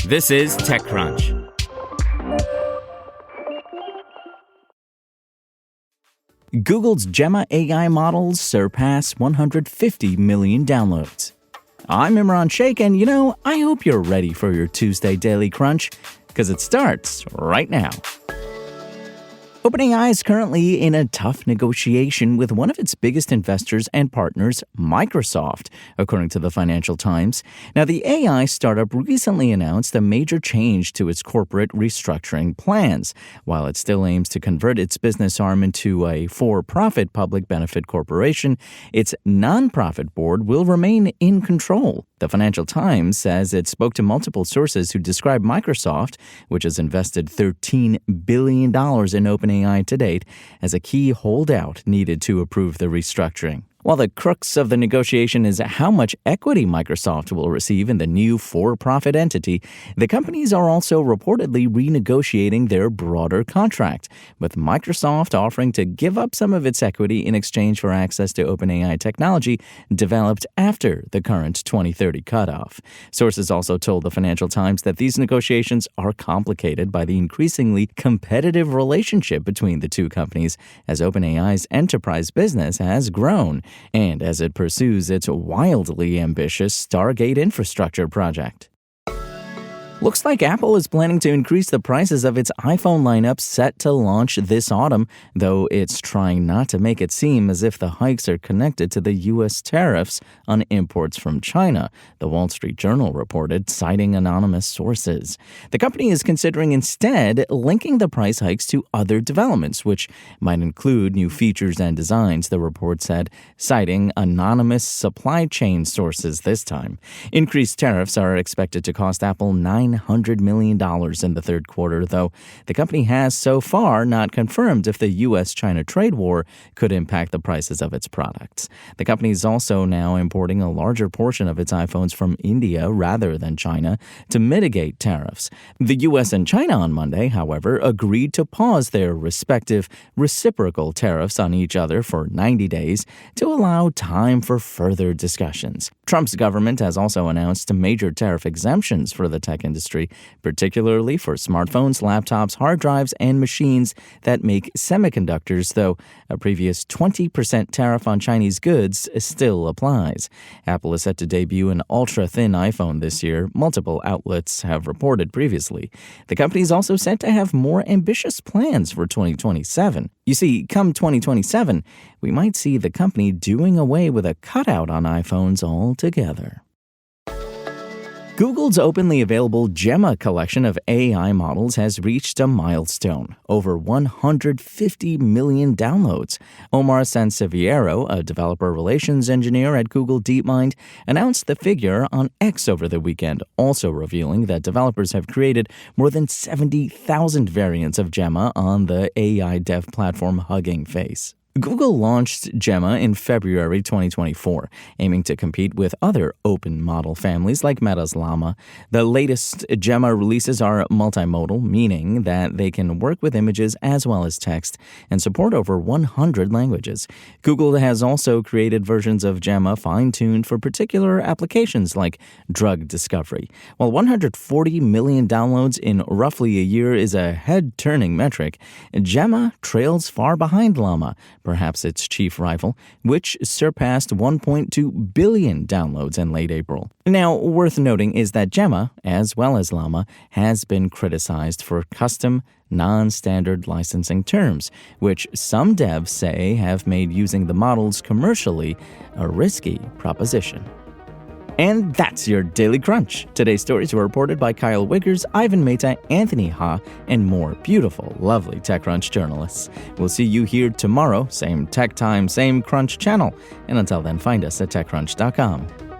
This is TechCrunch. Google's Gemma AI models surpass 150 million downloads. I'm Imran Sheikh, and I hope you're ready for your Tuesday Daily Crunch, because it starts right now. OpenAI is currently in a tough negotiation with one of its biggest investors and partners, Microsoft, according to the Financial Times. Now, the AI startup recently announced a major change to its corporate restructuring plans. While it still aims to convert its business arm into a for-profit public benefit corporation, its nonprofit board will remain in control. The Financial Times says it spoke to multiple sources who describe Microsoft, which has invested $13 billion in OpenAI to date, as a key holdout needed to approve the restructuring. While the crux of the negotiation is how much equity Microsoft will receive in the new for-profit entity, the companies are also reportedly renegotiating their broader contract, with Microsoft offering to give up some of its equity in exchange for access to OpenAI technology developed after the current 2030 cutoff. Sources also told the Financial Times that these negotiations are complicated by the increasingly competitive relationship between the two companies as OpenAI's enterprise business has grown, and as it pursues its wildly ambitious Stargate infrastructure project. Looks like Apple is planning to increase the prices of its iPhone lineup set to launch this autumn, though it's trying not to make it seem as if the hikes are connected to the U.S. tariffs on imports from China, the Wall Street Journal reported, citing anonymous sources. The company is considering instead linking the price hikes to other developments, which might include new features and designs, the report said, citing anonymous supply chain sources this time. Increased tariffs are expected to cost Apple $900 million in the third quarter, though the company has so far not confirmed if the U.S.-China trade war could impact the prices of its products. The company is also now importing a larger portion of its iPhones from India rather than China to mitigate tariffs. The U.S. and China on Monday, however, agreed to pause their respective reciprocal tariffs on each other for 90 days to allow time for further discussions. Trump's government has also announced major tariff exemptions for the tech industry, particularly for smartphones, laptops, hard drives, and machines that make semiconductors, though a previous 20% tariff on Chinese goods still applies. Apple is set to debut an ultra-thin iPhone this year, multiple outlets have reported previously. The company is also set to have more ambitious plans for 2027. You see, come 2027, we might see the company doing away with a cutout on iPhones altogether. Google's openly available Gemma collection of AI models has reached a milestone, over 150 million downloads. Omar Sanseviero, a developer relations engineer at Google DeepMind, announced the figure on X over the weekend, also revealing that developers have created more than 70,000 variants of Gemma on the AI dev platform Hugging Face. Google launched Gemma in February 2024, aiming to compete with other open model families like Meta's Llama. The latest Gemma releases are multimodal, meaning that they can work with images as well as text and support over 100 languages. Google has also created versions of Gemma fine-tuned for particular applications like drug discovery. While 140 million downloads in roughly a year is a head-turning metric, Gemma trails far behind Llama, perhaps its chief rival, which surpassed 1.2 billion downloads in late April. Now, worth noting is that Gemma, as well as Llama, has been criticized for custom, non-standard licensing terms, which some devs say have made using the models commercially a risky proposition. And that's your Daily Crunch. Today's stories were reported by Kyle Wiggers, Ivan Mehta, Anthony Ha, and more beautiful, lovely TechCrunch journalists. We'll see you here tomorrow, same tech time, same Crunch channel. And until then, find us at TechCrunch.com.